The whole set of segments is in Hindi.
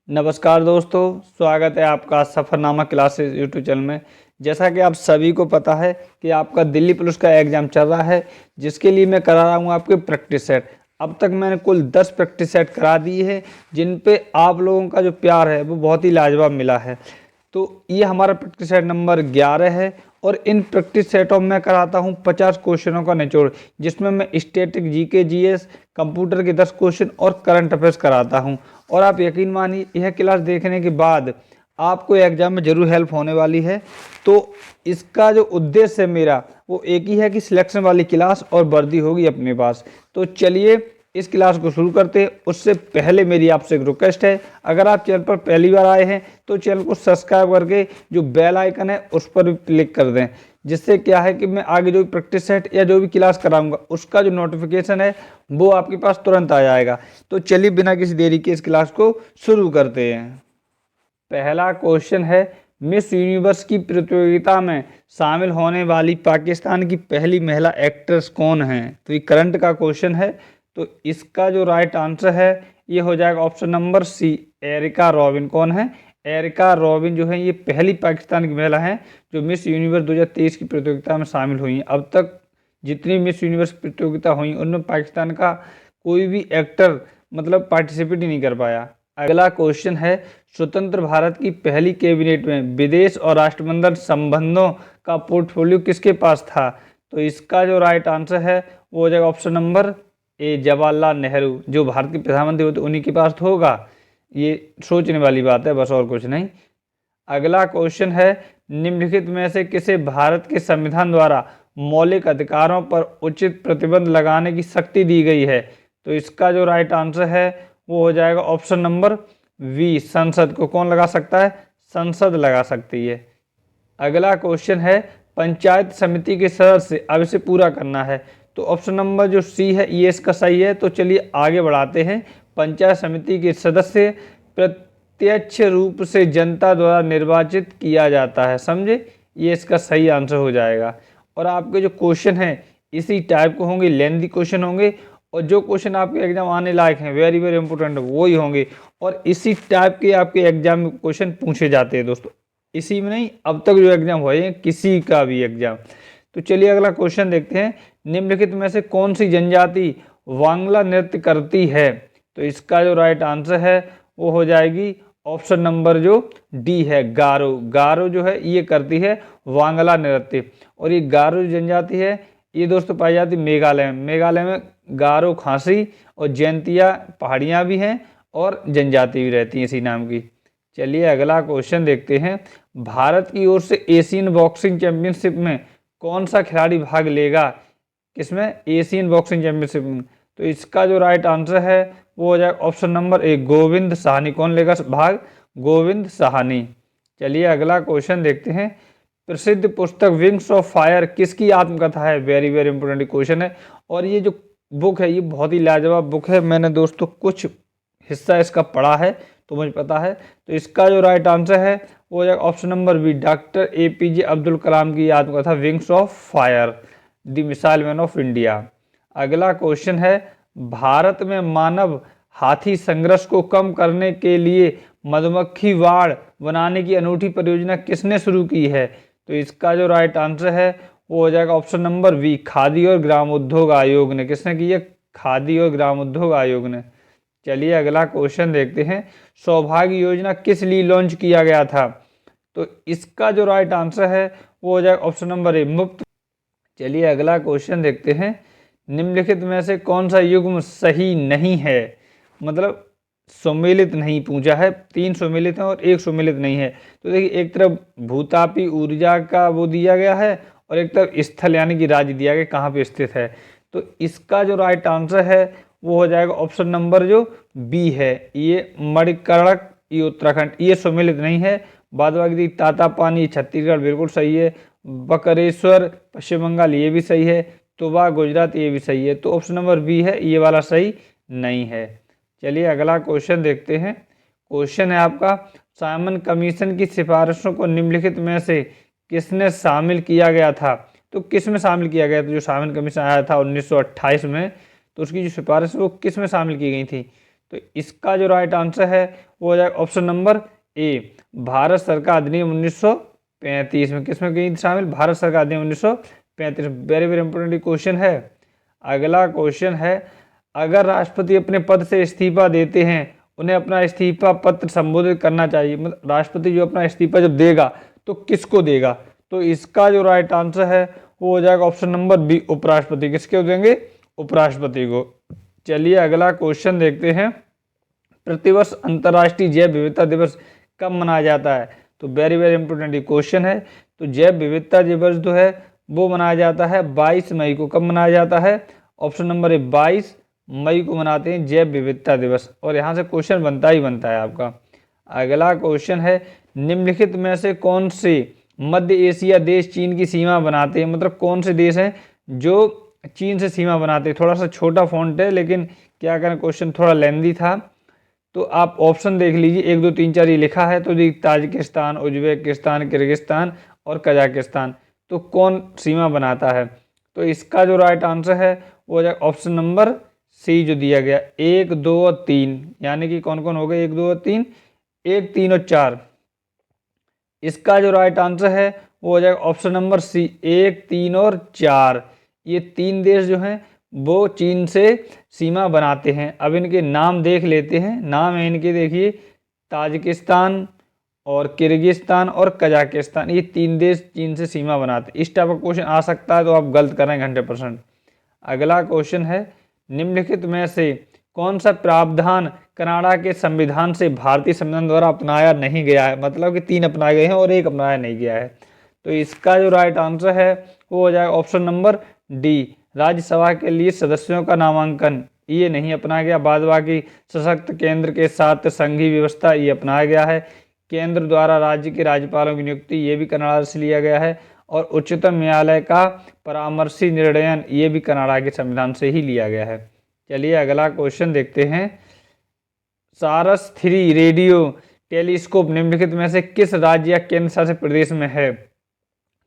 नमस्कार दोस्तों, स्वागत है आपका सफ़रनामा क्लासेस यूट्यूब चैनल में। जैसा कि आप सभी को पता है कि आपका दिल्ली पुलिस का एग्ज़ाम चल रहा है, जिसके लिए मैं करा रहा हूँ आपके प्रैक्टिस सेट। अब तक मैंने कुल 10 प्रैक्टिस सेट करा दिए हैं, जिन पे आप लोगों का जो प्यार है वो बहुत ही लाजवाब मिला है। तो ये हमारा प्रैक्टिस सेट नंबर 11 है और इन प्रैक्टिस सेटों में कराता हूँ 50 क्वेश्चनों का निचोड़, जिसमें मैं स्टैटिक जीके जीएस, कंप्यूटर के 10 क्वेश्चन और करंट अफेयर्स कराता हूँ। और आप यकीन मानिए, यह क्लास देखने के बाद आपको एग्जाम में ज़रूर हेल्प होने वाली है। तो इसका जो उद्देश्य है मेरा वो एक ही है कि सिलेक्शन वाली क्लास और वर्दी होगी अपने पास। तो चलिए इस क्लास को शुरू करते हैं। उससे पहले मेरी आपसे एक रिक्वेस्ट है, अगर आप चैनल पर पहली बार आए हैं तो चैनल को सब्सक्राइब करके जो बेल आइकन है उस पर भी क्लिक कर दें, जिससे क्या है कि मैं आगे जो भी प्रैक्टिस सेट या जो भी क्लास कराऊंगा उसका जो नोटिफिकेशन है वो आपके पास तुरंत आ जाएगा। तो चलिए बिना किसी देरी के इस क्लास को शुरू करते हैं। पहला क्वेश्चन है, मिस यूनिवर्स की प्रतियोगिता में शामिल होने वाली पाकिस्तान की पहली महिला एक्ट्रेस कौन है? तो ये करंट का क्वेश्चन है। तो इसका जो राइट आंसर है ये हो जाएगा option number C, Erica Robin. कौन है? एरिका रॉबिन जो है ये पहली पाकिस्तान की महिला है जो मिस यूनिवर्स 2023 की प्रतियोगिता में शामिल हुई हैं। अब तक जितनी मिस यूनिवर्स प्रतियोगिता हुई उनमें पाकिस्तान का कोई भी एक्टर मतलब पार्टिसिपेट ही नहीं कर पाया। अगला क्वेश्चन है, स्वतंत्र भारत की पहली कैबिनेट में विदेश और राष्ट्रमंडल संबंधों का पोर्टफोलियो किसके पास था? तो इसका जो राइट आंसर है वो हो जाएगा option number A, Jawaharlal Nehru. जो भारत के प्रधानमंत्री होते उन्हीं के पास तो होगा। ये सोचने वाली बात है, बस और कुछ नहीं। अगला क्वेश्चन है, निम्नलिखित में से किसे भारत के संविधान द्वारा मौलिक अधिकारों पर उचित प्रतिबंध लगाने की शक्ति दी गई है? तो इसका जो राइट आंसर है वो हो जाएगा ऑप्शन नंबर वी, संसद को। कौन लगा सकता है? संसद लगा सकती है। अगला क्वेश्चन है, पंचायत समिति के सदस्य, अब इसे पूरा करना है। तो ऑप्शन नंबर जो सी है ये इसका सही है। तो चलिए आगे बढ़ाते हैं। पंचायत समिति के सदस्य प्रत्यक्ष रूप से जनता द्वारा निर्वाचित किया जाता है। समझे? ये इसका सही आंसर हो जाएगा। और आपके जो क्वेश्चन हैं इसी टाइप के होंगे, लेंथी क्वेश्चन होंगे, और जो क्वेश्चन आपके एग्जाम आने लायक हैं वेरी वेरी इंपॉर्टेंट वो ही होंगे। और इसी टाइप के आपके एग्जाम में क्वेश्चन पूछे जाते हैं दोस्तों, इसी में नहीं, अब तक जो एग्जाम हुए हैं किसी का भी एग्जाम। तो चलिए अगला क्वेश्चन देखते हैं, निम्नलिखित में से कौन सी जनजाति वांगला नृत्य करती है? तो इसका जो राइट आंसर है वो हो जाएगी ऑप्शन नंबर जो डी है, गारो। गारो जो है ये करती है वांगला नृत्य। और ये गारो जनजाति है ये दोस्तों पाई जाती मेघालय में। मेघालय में गारो, खासी और जैंतिया पहाड़ियाँ भी हैं और जनजाति भी रहती हैं इसी नाम की। चलिए अगला क्वेश्चन देखते हैं, भारत की ओर से एशियन बॉक्सिंग चैंपियनशिप में कौन सा खिलाड़ी भाग लेगा? किसमें? एशियन बॉक्सिंग चैंपियनशिप में। तो इसका जो राइट आंसर है वो हो जाएगा option number A, Govind Sahni. कौन लेगा भाग? गोविंद साहनी। चलिए अगला क्वेश्चन देखते हैं, प्रसिद्ध पुस्तक विंग्स ऑफ फायर किसकी आत्मकथा है? वेरी वेरी इंपॉर्टेंट क्वेश्चन है। और ये जो बुक है ये बहुत ही लाजवाब बुक है। मैंने दोस्तों कुछ हिस्सा इसका पढ़ा है तो मुझे पता है। तो इसका जो राइट आंसर है वो हो जाएगा option number B, doctor APJ Abdul Kalam की आत्मकथा wings of fire, the missile man of India. अगला क्वेश्चन है, भारत में मानव हाथी संघर्ष को कम करने के लिए मधुमक्खी वाड़ बनाने की अनूठी परियोजना किसने शुरू की है? तो इसका जो राइट आंसर है वो हो जाएगा ऑप्शन नंबर बी, खादी और ग्रामोद्योग आयोग ने। किसने की है? खादी और ग्रामोद्योग आयोग ने। चलिए अगला क्वेश्चन देखते हैं, सौभाग्य योजना किस लिए लॉन्च किया गया था? तो इसका जो राइट आंसर है वो हो जाएगा ऑप्शन नंबर ए, मुफ्त। चलिए अगला क्वेश्चन देखते हैं, निम्नलिखित में से कौन सा युग्म सही नहीं है? मतलब सुमेलित नहीं पूछा है, 3 सुमेलित हैं और 1 सुमेलित नहीं है। तो देखिए, एक तरफ भूतापी ऊर्जा का वो दिया गया है और एक तरफ स्थल यानी कि राज्य दिया गया कहाँ पे स्थित है। तो इसका जो राइट आंसर है वो हो जाएगा ऑप्शन नंबर जो बी है, ये मणिकर्णक, ये उत्तराखंड, ये सुमेलित नहीं है। बाद बाकी तातापानी छत्तीसगढ़ बिल्कुल सही है, बकरेश्वर पश्चिम बंगाल ये भी सही है, तुबा गुजरात ये भी सही है। तो ऑप्शन नंबर बी है ये वाला सही नहीं है। चलिए अगला क्वेश्चन देखते हैं। क्वेश्चन है आपका, साइमन कमीशन की सिफारिशों को निम्नलिखित में से किसने शामिल किया गया था? तो किस में शामिल किया गया था? जो साइमन कमीशन आया था 1928 में, तो उसकी जो सिफारिश वो किस में शामिल की गई थी? तो इसका जो राइट आंसर है वो हो जाएगा ऑप्शन नंबर ए, भारत सरकार अधिनियम 1935 में। किसमें गई शामिल? भारत सरकार अधिनियम 1935। वेरी वेरी इंपॉर्टेंट क्वेश्चन है। अगला क्वेश्चन है, अगर राष्ट्रपति अपने पद से इस्तीफा देते हैं, उन्हें अपना इस्तीफा पत्र संबोधित करना चाहिए। मतलब राष्ट्रपति जो अपना इस्तीफा जब देगा तो किसको देगा? तो इसका जो राइट आंसर है वो हो जाएगा ऑप्शन नंबर बी, उपराष्ट्रपति। किसके देंगे? उपराष्ट्रपति को। चलिए अगला क्वेश्चन देखते हैं, प्रतिवर्ष अंतर्राष्ट्रीय जैव विविधता दिवस कब मनाया जाता है? तो वेरी वेरी इंपॉर्टेंट क्वेश्चन है। तो जैव विविधता दिवस जो है वो मनाया जाता है 22 मई को। कब मनाया जाता है? ऑप्शन नंबर ए, 22 मई को मनाते हैं जैव विविधता दिवस। और यहाँ से क्वेश्चन बनता ही बनता है आपका। अगला क्वेश्चन है, निम्नलिखित में से कौन से मध्य एशिया देश चीन की सीमा बनाते हैं? मतलब कौन से देश हैं जो चीन से सीमा बनाते हैं? थोड़ा सा छोटा फॉन्ट है लेकिन क्या करें, क्वेश्चन थोड़ा लेंदी था। तो आप ऑप्शन देख लीजिए, 1 2 3 4 ये लिखा है। तो जी ताजिकिस्तान, उज्बेकिस्तान, किर्गिस्तान और कजाकिस्तान। तो कौन सीमा बनाता है? तो इसका जो राइट आंसर है वो हो जाएगा ऑप्शन नंबर सी जो दिया गया, 1 2 और 3। यानी कि कौन कौन हो गए? 1 2 और 3, 1 3 और 4। इसका जो राइट आंसर है वो हो जाएगा ऑप्शन नंबर सी, 1 3 और 4। ये 3 देश जो हैं वो चीन से सीमा बनाते हैं। अब इनके नाम देख लेते हैं। नाम है इनके, देखिए, ताजिकिस्तान और किर्गिस्तान और कजाकिस्तान। ये 3 देश चीन से सीमा बनाते हैं। इस टाइप का क्वेश्चन आ सकता है तो आप गलत करेंगे 100%। अगला क्वेश्चन है, निम्नलिखित में से कौन सा प्रावधान कनाडा के संविधान से भारतीय संविधान द्वारा अपनाया नहीं गया है? मतलब कि 3 अपनाए गए हैं और 1 अपनाया नहीं गया है। तो इसका जो राइट आंसर है वो हो जाएगा ऑप्शन नंबर डी, राज्यसभा के लिए सदस्यों का नामांकन। ये नहीं अपनाया गया। बाद बाकी सशक्त केंद्र के साथ संघीय व्यवस्था ये अपनाया गया है। केंद्र द्वारा राज्य के राज्यपालों की नियुक्ति ये भी कनाडा से लिया गया है। और उच्चतम न्यायालय का परामर्शी निर्णयन ये भी कनाडा के संविधान से ही लिया गया है। चलिए अगला क्वेश्चन देखते हैं, सारस 3 रेडियो टेलीस्कोप निम्नलिखित में से किस राज्य या केंद्र शासित प्रदेश में है?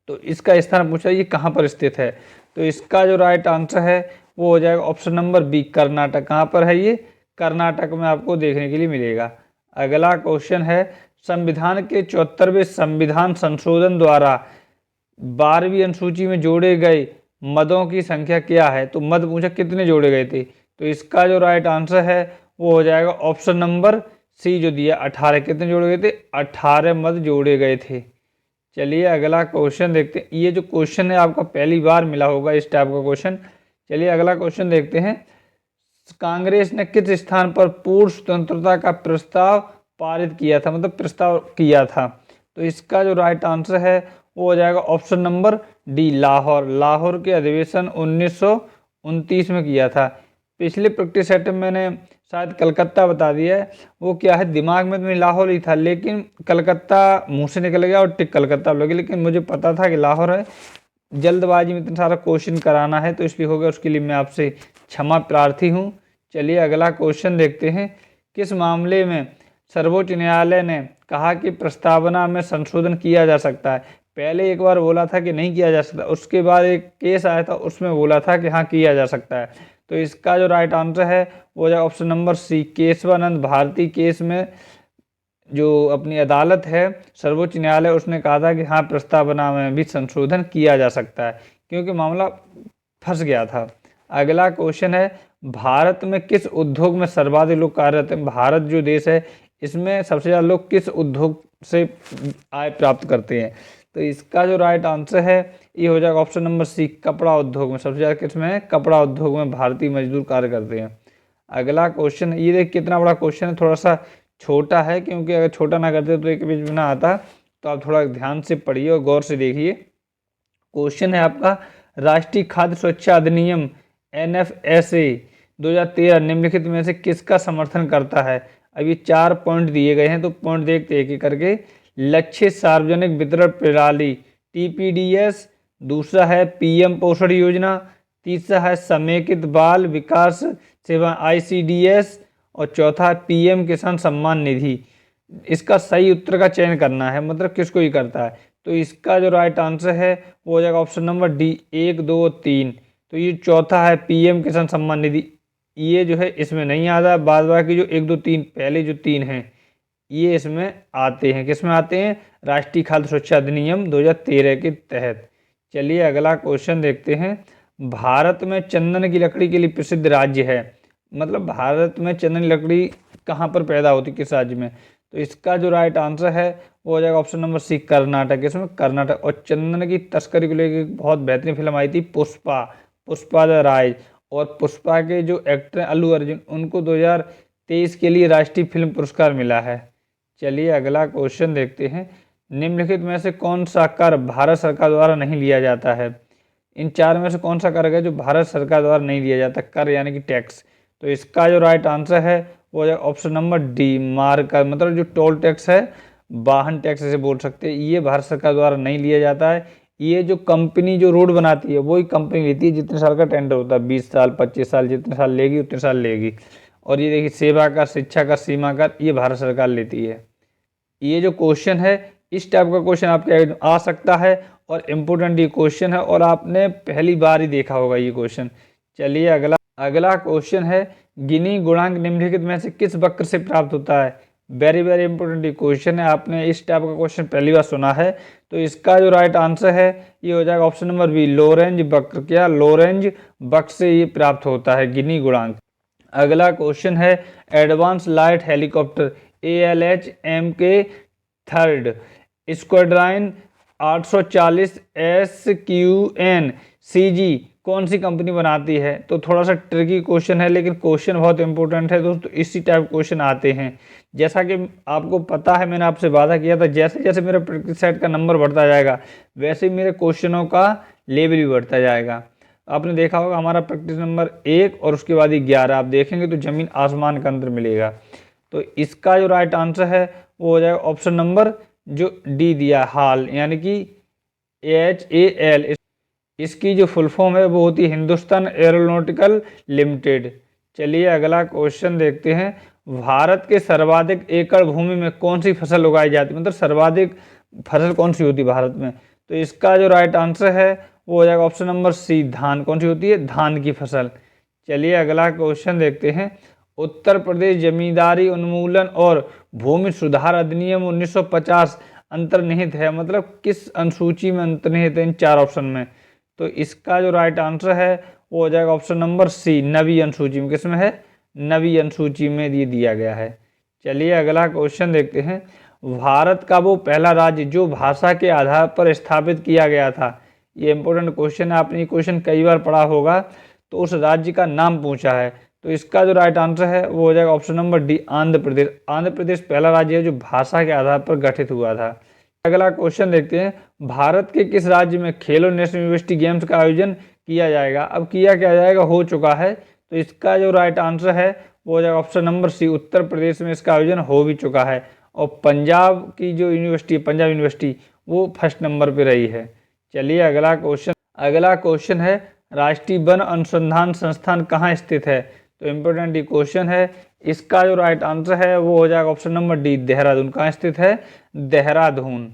तो इसका स्थान पूछा, ये कहाँ पर स्थित है? तो इसका जो राइट आंसर है वो हो जाएगा ऑप्शन नंबर बी, कर्नाटक। कहाँ पर है ये? कर्नाटक में आपको देखने के लिए मिलेगा। अगला क्वेश्चन है, संविधान के 74वें संविधान संशोधन द्वारा 12वीं अनुसूची में जोड़े गए मदों की संख्या क्या है? तो मद पूछा कितने जोड़े गए थे? तो इसका जो राइट आंसर है वो हो जाएगा ऑप्शन नंबर सी जो दिया, 18। कितने जोड़े गए थे? 18 मद जोड़े गए थे। चलिए अगला क्वेश्चन देखते हैं। ये जो क्वेश्चन है आपका पहली बार मिला होगा इस टाइप का क्वेश्चन। चलिए अगला क्वेश्चन देखते हैं, कांग्रेस ने किस स्थान पर पूर्ण स्वतंत्रता का प्रस्ताव पारित किया था? मतलब प्रस्ताव किया था। तो इसका जो राइट आंसर है वो हो जाएगा option number D, Lahore. Lahore के अधिवेशन 1929 में किया था। पिछले प्रैक्टिस सेट में मैंने शायद कलकत्ता बता दिया है, वो क्या है दिमाग में तो मेरी लाहौर ही था, लेकिन कलकत्ता मुंह से निकल गया और टिक कलकत्ता लगी। लेकिन मुझे पता था कि लाहौर है। जल्दबाजी में इतना सारा क्वेश्चन कराना है तो इसलिए हो गया, उसके लिए मैं आपसे क्षमा प्रार्थी हूँ। चलिए अगला क्वेश्चन देखते हैं, किस मामले में सर्वोच्च न्यायालय ने कहा कि प्रस्तावना में संशोधन किया जा सकता है? पहले एक बार बोला था कि नहीं किया जा सकता, उसके बाद एक केस आया था उसमें बोला था कि हाँ किया जा सकता है। तो इसका जो राइट आंसर है वो जाए option number C, Keshavananda Bharati case में जो अपनी अदालत है सर्वोच्च न्यायालय, उसने कहा था कि हाँ प्रस्तावना में भी संशोधन किया जा सकता है, क्योंकि मामला फंस गया था। अगला क्वेश्चन है, भारत में किस उद्योग में सर्वाधिक लोग कार्यरत हैं? भारत जो देश है इसमें सबसे ज़्यादा लोग किस उद्योग से आय प्राप्त करते हैं? तो इसका जो राइट आंसर है ये हो जाएगा ऑप्शन नंबर सी, कपड़ा उद्योग में। सबसे ज़्यादा किसमें है? कपड़ा उद्योग में भारतीय मजदूर कार्य करते हैं। अगला क्वेश्चन, ये देख कितना बड़ा क्वेश्चन है, थोड़ा सा छोटा है, क्योंकि अगर छोटा ना करते तो एक पेज में ना आता। तो आप थोड़ा ध्यान से पढ़िए और गौर से देखिए। क्वेश्चन है आपका, राष्ट्रीय खाद्य सुरक्षा अधिनियम NFSA 2013 निम्नलिखित में से किसका समर्थन करता है? अब ये 4 पॉइंट दिए गए हैं तो पॉइंट देखते एक एक करके। लक्ष्य सार्वजनिक वितरण प्रणाली TPDS, दूसरा है PM पोषण योजना, तीसरा है समेकित बाल विकास सेवा ICDS और चौथा है PM किसान सम्मान निधि। इसका सही उत्तर का चयन करना है, मतलब किसको ही करता है। तो इसका जो राइट आंसर है वो हो जाएगा ऑप्शन नंबर डी, 1 2 3। तो ये चौथा है PM किसान सम्मान निधि। ये जो है इसमें नहीं आता, बाद बाकी जो 1 2 3 पहले जो 3 हैं ये इसमें आते हैं। किसमें आते हैं? राष्ट्रीय खाद्य सुरक्षा अधिनियम 2013 के तहत। चलिए अगला क्वेश्चन देखते हैं। भारत में चंदन की लकड़ी के लिए प्रसिद्ध राज्य है, मतलब भारत में चंदन की लकड़ी कहाँ पर पैदा होती, किस राज्य में? तो इसका जो राइट आंसर है वो हो जाएगा ऑप्शन नंबर सी, कर्नाटक। इसमें कर्नाटक। और चंदन की तस्करी को लेकर बहुत बेहतरीन फिल्म आई थी, पुष्पा, पुष्पा द राइज। और पुष्पा के जो एक्टर अल्लू अर्जुन, उनको 2023 के लिए राष्ट्रीय फिल्म पुरस्कार मिला है। चलिए अगला क्वेश्चन देखते हैं। निम्नलिखित में से कौन सा कर भारत सरकार द्वारा नहीं लिया जाता है? इन 4 में से कौन सा कर है जो भारत सरकार द्वारा नहीं लिया जाता, कर यानी कि टैक्स? तो इसका जो राइट आंसर है वो है ऑप्शन नंबर डी, मार्ग कर। मतलब जो टोल टैक्स है, वाहन टैक्स से बोल सकते हैं, ये भारत सरकार द्वारा नहीं लिया जाता है। ये जो कंपनी जो रोड बनाती है वही कंपनी लेती है, जितने साल का टेंडर होता है, 20 साल 25 साल, जितने साल लेगी उतने साल लेगी। और ये देखिए सेवा कर, शिक्षा कर, सीमा कर, ये भारत सरकार लेती है। ये जो क्वेश्चन है इस टाइप का क्वेश्चन आपके आ सकता है और इम्पोर्टेंट ये क्वेश्चन है और आपने पहली बार ही देखा होगा ये क्वेश्चन। चलिए अगला क्वेश्चन है। गिनी गुणांक निम्नलिखित में से किस वक्र से प्राप्त होता है? वेरी वेरी इंपॉर्टेंट ये क्वेश्चन है, आपने इस टाइप का क्वेश्चन पहली बार सुना है। तो इसका जो राइट आंसर है ये हो जाएगा ऑप्शन नंबर बी, लोरेंज वक्र। क्या? लोरेंज वक्र से ये प्राप्त होता है गिनी गुणांक। अगला क्वेश्चन है। Advance light helicopter ALH-MK third squadron 840 SQN CG कौन सी कंपनी बनाती है? तो थोड़ा सा ट्रिकी क्वेश्चन है लेकिन क्वेश्चन बहुत इंपॉर्टेंट है दोस्तों, इसी टाइप क्वेश्चन आते हैं। जैसा कि आपको पता है, मैंने आपसे वादा किया था जैसे जैसे मेरा प्रैक्टिस सेट का नंबर बढ़ता जाएगा वैसे ही मेरे क्वेश्चनों का लेवल भी बढ़ता जाएगा। आपने देखा होगा हमारा प्रैक्टिस नंबर 1 और उसके बाद ही 11, आप देखेंगे तो ज़मीन आसमान का अंतर मिलेगा। तो इसका जो राइट आंसर है वो हो जाएगा ऑप्शन नंबर जो डी दिया, हाल, यानी कि HAL। इसकी जो फुल फॉर्म है वो होती है हिंदुस्तान एरोनॉटिकल लिमिटेड। चलिए अगला क्वेश्चन देखते हैं। भारत के सर्वाधिक एकड़ भूमि में कौन सी फसल उगाई जाती है, मतलब सर्वाधिक फसल कौन सी होती है भारत में? तो इसका जो राइट आंसर है वो हो जाएगा ऑप्शन नंबर सी, धान। कौन सी होती है? धान की फसल। चलिए अगला क्वेश्चन देखते हैं। उत्तर प्रदेश जमींदारी उन्मूलन और भूमि सुधार अधिनियम 1950 अंतर्निहित है, मतलब किस अनुसूची में अंतर्निहित है इन 4 ऑप्शन में? तो इसका जो राइट आंसर है वो हो जाएगा ऑप्शन नंबर सी, नवी अनुसूची में। किसमें है? नवी अनुसूची में ये दिया गया है। चलिए अगला क्वेश्चन देखते हैं। भारत का वो पहला राज्य जो भाषा के आधार पर स्थापित किया गया था, ये इंपॉर्टेंट क्वेश्चन है, आपने ये क्वेश्चन कई बार पढ़ा होगा। तो उस राज्य का नाम पूछा है, तो इसका जो राइट आंसर है वो हो जाएगा option number D, Andhra Pradesh. Andhra Pradesh पहला राज्य है जो भाषा के आधार पर गठित हुआ था। अगला क्वेश्चन देखते हैं। भारत के किस राज्य में खेलो नेशनल यूनिवर्सिटी गेम्स का आयोजन किया जाएगा? अब किया क्या जाएगा, हो चुका है। तो इसका जो राइट आंसर है वो हो जाएगा ऑप्शन नंबर सी, उत्तर प्रदेश में इसका आयोजन हो भी चुका है। और पंजाब की जो यूनिवर्सिटी है, पंजाब यूनिवर्सिटी, वो फर्स्ट नंबर पर रही है। चलिए अगला क्वेश्चन है। राष्ट्रीय वन अनुसंधान संस्थान कहाँ स्थित है? तो इम्पोर्टेंट ये क्वेश्चन है। इसका जो राइट आंसर है वो हो जाएगा ऑप्शन नंबर डी, देहरादून। कहाँ स्थित है? देहरादून।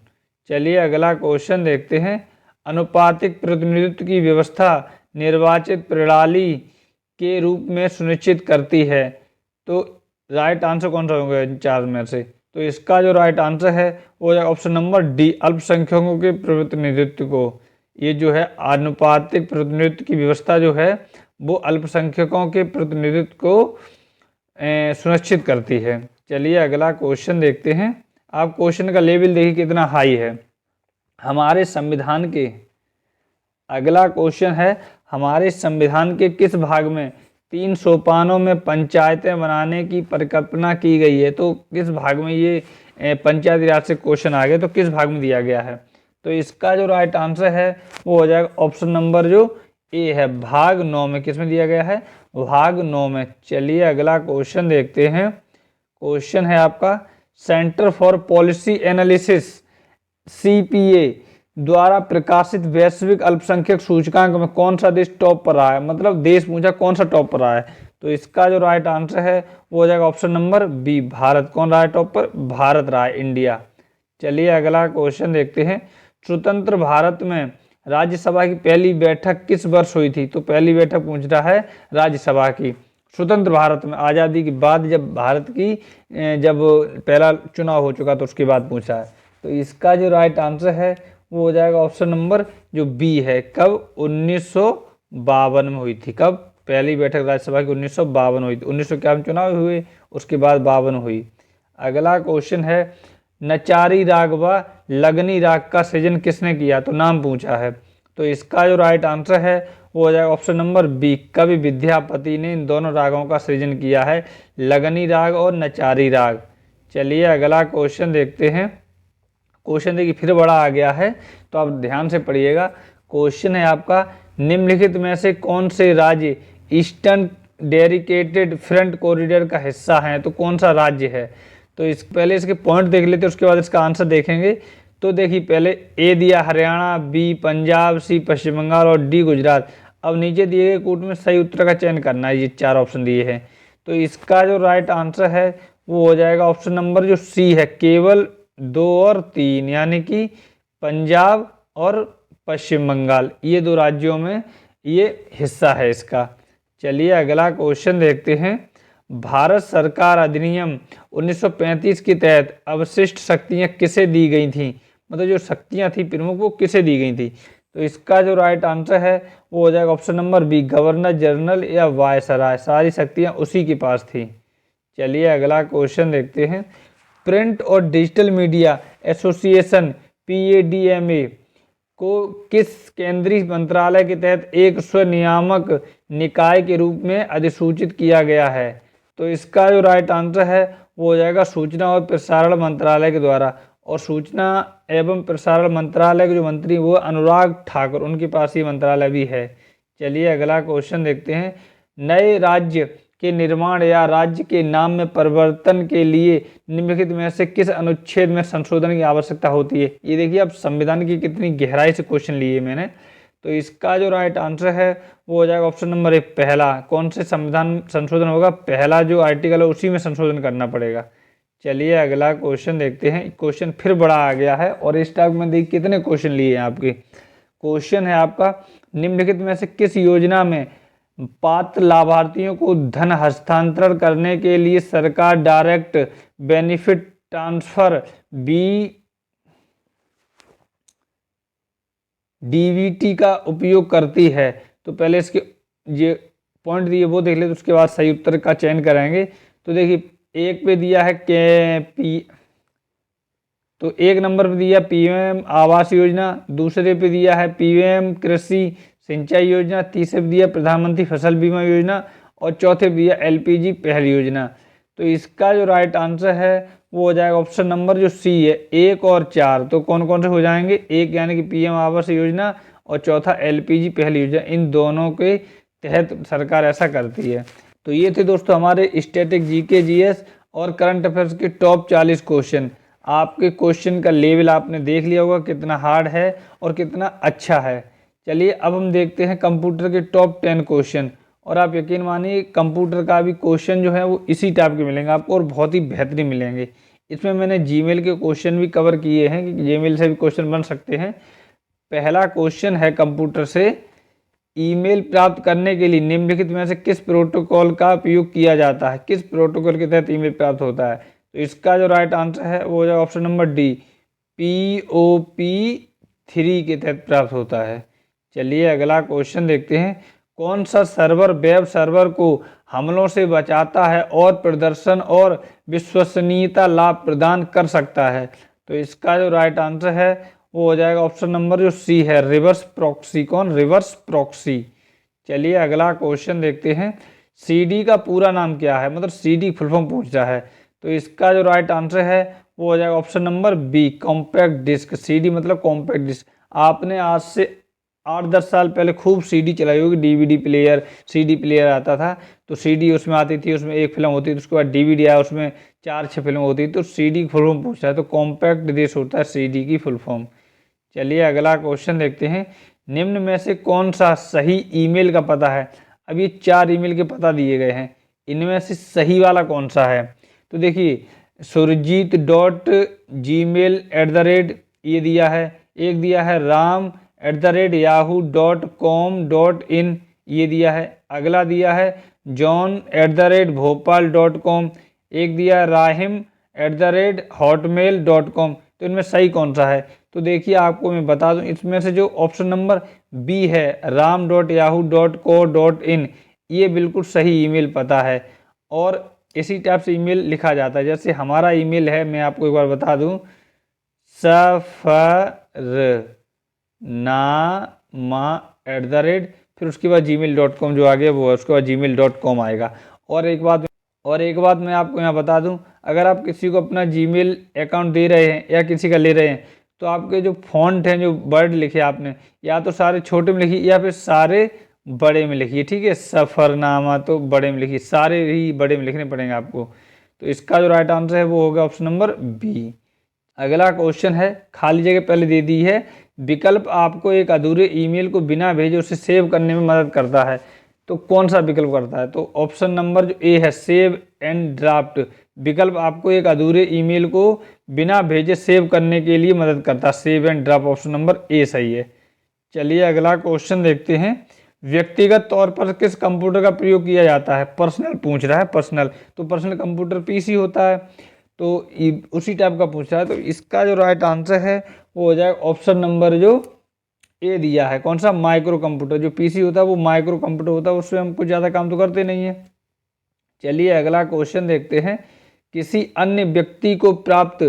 चलिए अगला क्वेश्चन देखते हैं। अनुपातिक प्रतिनिधित्व की व्यवस्था निर्वाचित प्रणाली के रूप में सुनिश्चित करती है। तो राइट आंसर कौन सा होगा इन 4 में से? तो इसका जो राइट आंसर है वो हो जाएगा ऑप्शन नंबर डी, अल्पसंख्यकों के प्रतिनिधित्व को। ये जो है अनुपातिक प्रतिनिधित्व की व्यवस्था जो है वो अल्पसंख्यकों के प्रतिनिधित्व को सुनिश्चित करती है। चलिए अगला क्वेश्चन देखते हैं। आप क्वेश्चन का लेवल देखिए कितना हाई है हमारे संविधान के। अगला क्वेश्चन है। हमारे संविधान के किस भाग में 3 सोपानों में पंचायतें बनाने की परिकल्पना की गई है? तो किस भाग में ये पंचायती राज से क्वेश्चन आ गया, तो किस भाग में दिया गया है? तो इसका जो राइट आंसर है वो हो जाएगा ऑप्शन नंबर जो ए है, भाग 9 में। किसमें दिया गया है? भाग 9 में। चलिए अगला क्वेश्चन देखते हैं। क्वेश्चन है आपका, centre for policy analysis CPA द्वारा प्रकाशित वैश्विक अल्पसंख्यक सूचकांक में कौन सा देश टॉप पर रहा है? मतलब देश पूछा कौन सा टॉप पर रहा है। तो इसका जो राइट आंसर है वो हो जाएगा ऑप्शन नंबर बी, भारत। कौन रहा है टॉप पर? भारत रहा है, इंडिया। चलिए अगला क्वेश्चन देखते हैं। स्वतंत्र भारत में राज्यसभा की पहली बैठक किस वर्ष हुई थी? तो पहली बैठक पूछ रहा है राज्यसभा की। स्वतंत्र भारत में, आज़ादी के बाद जब भारत की जब पहला चुनाव हो चुका तो उसके बाद पूछा है। तो इसका जो राइट आंसर है वो हो जाएगा ऑप्शन नंबर जो बी है। कब? 1952 में हुई थी। कब? पहली बैठक राज्यसभा की 1952 हुई थी। 1951 में चुनाव हुए, उसके बाद 52 हुई। अगला क्वेश्चन है, नचारी राग व लगनी राग का सृजन किसने किया? तो नाम पूछा है। तो इसका जो राइट आंसर है वो हो जाएगा ऑप्शन नंबर बी, कवि विद्यापति ने इन दोनों रागों का सृजन किया है, लगनी राग और नचारी राग। चलिए अगला क्वेश्चन देखते हैं। क्वेश्चन देखिए फिर बड़ा आ गया है, तो आप ध्यान से पढ़िएगा। क्वेश्चन है आपका, निम्नलिखित में से कौन से राज्य ईस्टर्न डेडिकेटेड फ्रंट कॉरिडोर का हिस्सा है? तो कौन सा राज्य है? तो पहले इसके पॉइंट देख लेते हैं, उसके बाद इसका आंसर देखेंगे। तो देखिए पहले ए दिया हरियाणा, बी पंजाब, सी पश्चिम बंगाल और डी गुजरात। अब नीचे दिए गए कूट में सही उत्तर का चयन करना है, ये 4 ऑप्शन दिए हैं। तो इसका जो राइट आंसर है वो हो जाएगा ऑप्शन नंबर जो सी है, केवल 2 और 3, यानी कि पंजाब और पश्चिम बंगाल, ये 2 राज्यों में ये हिस्सा है इसका। चलिए अगला क्वेश्चन देखते हैं। भारत सरकार अधिनियम 1935 के तहत अवशिष्ट शक्तियां किसे दी गई थी? मतलब जो शक्तियां थी प्रमुख वो किसे दी गई थी? तो इसका जो राइट आंसर है वो हो जाएगा option number B, governor general या वायसराय, सारी शक्तियां उसी के पास थी। चलिए अगला क्वेश्चन देखते हैं। प्रिंट और डिजिटल मीडिया एसोसिएशन PADMA को किस केंद्रीय मंत्रालय के तहत एक स्वनियामक निकाय के रूप में अधिसूचित किया गया है? तो इसका जो राइट आंसर है वो हो जाएगा सूचना और प्रसारण मंत्रालय के द्वारा, और सूचना एवं प्रसारण मंत्रालय के जो मंत्री वो अनुराग ठाकुर, उनके पास ही मंत्रालय भी है। चलिए अगला क्वेश्चन देखते हैं। नए राज्य के निर्माण या राज्य के नाम में परिवर्तन के लिए निम्नलिखित में से किस अनुच्छेद में संशोधन की आवश्यकता होती है? ये देखिए अब संविधान की कितनी गहराई से क्वेश्चन लिए मैंने। तो इसका जो राइट आंसर है वो हो जाएगा ऑप्शन नंबर 1, पहला। कौन से संविधान संशोधन होगा? पहला जो आर्टिकल है उसी में संशोधन करना पड़ेगा। चलिए अगला क्वेश्चन देखते हैं। क्वेश्चन फिर बड़ा आ गया है, और इस टाइप में देखिए कितने क्वेश्चन लिए हैं आपके। क्वेश्चन है आपका, निम्नलिखित में से किस योजना में पात्र लाभार्थियों को धन हस्तांतरण करने के लिए सरकार डायरेक्ट बेनिफिट ट्रांसफर DBT का उपयोग करती है? तो पहले इसके ये पॉइंट दिए वो देख ले, तो उसके बाद सही उत्तर का चयन करेंगे। तो देखिए एक पे दिया है तो 1 नंबर पे दिया PM आवास योजना, दूसरे पे दिया है PM कृषि सिंचाई योजना, तीसरे पे दिया प्रधानमंत्री फसल बीमा योजना, और चौथे पे दिया LPG पहल योजना। तो इसका जो राइट आंसर है वो हो जाएगा ऑप्शन नंबर जो सी है, 1 और 4। तो कौन कौन से हो जाएंगे? 1 यानी कि PM आवास योजना, और चौथा LPG पहल योजना। इन दोनों के तहत सरकार ऐसा करती है। तो ये थे दोस्तों हमारे स्टैटिक GK GS और करंट अफेयर्स के टॉप 40 क्वेश्चन। आपके क्वेश्चन का लेवल आपने देख लिया होगा कितना हार्ड है और कितना अच्छा है। चलिए अब हम देखते हैं कंप्यूटर के टॉप 10 क्वेश्चन। और आप यकीन मानिए कंप्यूटर का भी क्वेश्चन जो है वो इसी टाइप के मिलेंगे आपको, और बहुत ही बेहतरीन मिलेंगे। इसमें मैंने जीमेल के क्वेश्चन भी कवर किए हैं कि जीमेल से भी क्वेश्चन बन सकते हैं। पहला क्वेश्चन है कंप्यूटर से, ईमेल प्राप्त करने के लिए निम्नलिखित में से किस प्रोटोकॉल का उपयोग किया जाता है? किस प्रोटोकॉल के तहत ईमेल प्राप्त होता है? तो इसका जो राइट आंसर है वो हो जाएगा ऑप्शन नंबर डी, POP3 के तहत प्राप्त होता है। चलिए अगला क्वेश्चन देखते हैं। कौन सा सर्वर वेब सर्वर को हमलों से बचाता है और प्रदर्शन और विश्वसनीयता लाभ प्रदान कर सकता है? तो इसका जो राइट आंसर है वो हो जाएगा ऑप्शन नंबर जो सी है, रिवर्स प्रॉक्सी। कौन? Reverse proxy. चलिए अगला क्वेश्चन देखते हैं। CD का पूरा नाम क्या है? मतलब CD फुल फॉर्म पूछता है। तो इसका जो राइट आंसर है वो हो जाएगा option number B, compact disc. CD मतलब कॉम्पैक्ट डिस्क। आपने आज से 8-10 साल पहले खूब CD चलाई होगी, DVD प्लेयर, CD प्लेयर आता था। तो CD उसमें आती थी, उसमें एक फिल्म होती थी, उसके बाद DVD आया, उसमें 4-6 फिल्म होती थी। तो CD फुल फॉर्म पूछता है, तो कॉम्पैक्ट डिस्क होता है CD की फुल फॉर्म। चलिए अगला क्वेश्चन देखते हैं। निम्न में से कौन सा सही ईमेल का पता है? अब ये 4 ईमेल के पता दिए गए हैं, इनमें से सही वाला कौन सा है? तो देखिए surjit.gmail@ ये दिया है, एक दिया है ram@yahoo.com.in ये दिया है, अगला दिया है john@भोपाल.com, एक दिया rahim@hotmail.com। तो इनमें सही कौन सा है? तो देखिए आपको मैं बता दूं, इसमें से जो ऑप्शन नंबर बी है ram.yahoo.co.in, ये बिल्कुल सही ईमेल पता है और इसी टाइप से ईमेल लिखा जाता है। जैसे हमारा ईमेल है, मैं आपको एक बार बता दूं, सफरनामा@, फिर उसके बाद gmail.com जो आ गया वो है, उसके बाद gmail.com आएगा। और एक बात मैं आपको यहाँ बता दूं, अगर आप किसी को अपना जीमेल अकाउंट दे रहे हैं या किसी का ले रहे हैं, तो आपके जो फॉन्ट हैं, जो वर्ड लिखे आपने, या तो सारे छोटे में लिखिए या फिर सारे बड़े में लिखिए। ठीक है, सफ़रनामा तो बड़े में लिखिए, सारे ही बड़े में लिखने पड़ेंगे आपको। तो इसका जो राइट आंसर है वो होगा ऑप्शन नंबर बी। अगला क्वेश्चन है, खाली जगह पहले दे दी है, विकल्प आपको एक अधूरे ईमेल को बिना भेजे उसे सेव करने में मदद करता है। तो कौन सा विकल्प करता है? तो ऑप्शन नंबर जो ए है, सेव एंड ड्राफ्ट विकल्प आपको एक अधूरे ईमेल को बिना भेजे सेव करने के लिए मदद करता है। Save and draft option number A सही है। चलिए अगला क्वेश्चन देखते हैं, व्यक्तिगत तौर पर किस कंप्यूटर का प्रयोग किया जाता है? पर्सनल पूछ रहा है, पर्सनल, तो पर्सनल कंप्यूटर पीसी होता है, तो उसी टाइप का पूछ रहा है। तो इसका जो राइट आंसर है वो हो जाएगा ऑप्शन नंबर जो ए दिया है। कौन सा? Micro computer. जो पीसी होता है वो माइक्रो कंप्यूटर होता है, उसमें हम कुछ ज़्यादा काम तो करते नहीं है। चलिए अगला क्वेश्चन देखते हैं, किसी अन्य व्यक्ति को प्राप्त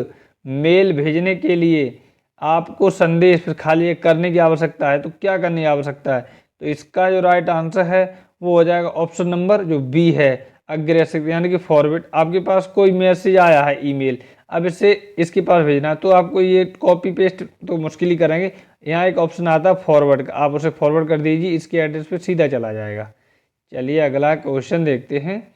मेल भेजने के लिए आपको संदेश फिर खाली करने की आवश्यकता है। तो क्या करने की आवश्यकता है? तो इसका जो राइट आंसर है वो हो जाएगा ऑप्शन नंबर जो बी है, अग्रेसिव, यानी कि फॉरवर्ड। आपके पास कोई मैसेज आया है ईमेल, अब इसे इसके पास भेजना है, तो आपको ये कॉपी पेस्ट तो मुश्किल ही करेंगे। यहाँ एक ऑप्शन आता है फॉरवर्ड का, आप उसे फॉरवर्ड कर दीजिए, इसके एड्रेस पे सीधा चला जाएगा। चलिए अगला क्वेश्चन देखते हैं,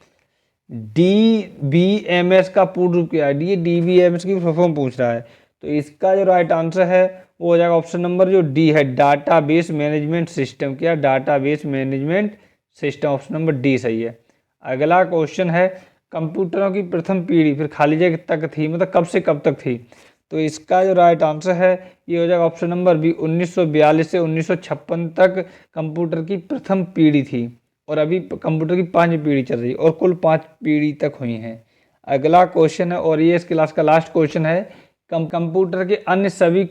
DBMS का पूर्ण रूप क्या है? DBMS की फॉर्म पूछ रहा है। तो इसका जो राइट आंसर है वो हो जाएगा ऑप्शन नंबर जो डी है, डाटाबेस मैनेजमेंट सिस्टम। क्या? Database management system, option number D सही है। अगला क्वेश्चन है, कंप्यूटरों की प्रथम पीढ़ी फिर खाली जगह तक थी, मतलब कब से कब तक थी? तो इसका जो राइट आंसर है ये हो जाएगा ऑप्शन नंबर बी, 1942 से 1956 तक कंप्यूटर की प्रथम पीढ़ी थी, और अभी कंप्यूटर की 5 पीढ़ी चल रही है और कुल 5 पीढ़ी तक हुई हैं। अगला क्वेश्चन है, और ये इस क्लास का लास्ट क्वेश्चन है, कंप्यूटर के अन्य सभी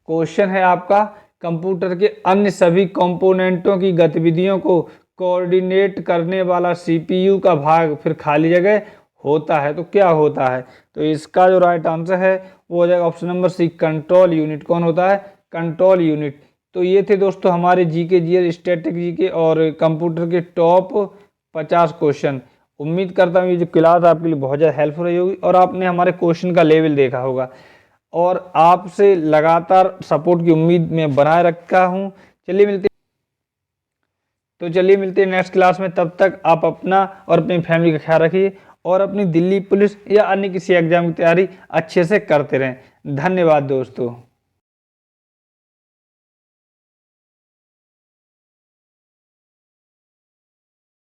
क्वेश्चन है आपका, कंप्यूटर के अन्य सभी कंपोनेंटों की गतिविधियों को कोऑर्डिनेट करने वाला सीपीयू का भाग फिर खाली जगह होता है। तो क्या होता है? तो इसका जो राइट आंसर है वो हो जाएगा option number C, control unit. कौन होता है? Control unit. तो ये थे दोस्तों हमारे जीके, जीएस, स्टैटिक जीके और कंप्यूटर के टॉप 50 क्वेश्चन। उम्मीद करता हूँ ये जो क्लास आपके लिए बहुत ज़्यादा हेल्पफुल रही होगी और आपने हमारे क्वेश्चन का लेवल देखा होगा, और आपसे लगातार सपोर्ट की उम्मीद में बनाए रखा हूँ। चलिए मिलते हैं नेक्स्ट क्लास में। तब तक आप अपना और अपनी फैमिली का ख्याल रखिए और अपनी दिल्ली पुलिस या अन्य किसी एग्जाम की तैयारी अच्छे से करते रहें। धन्यवाद दोस्तों।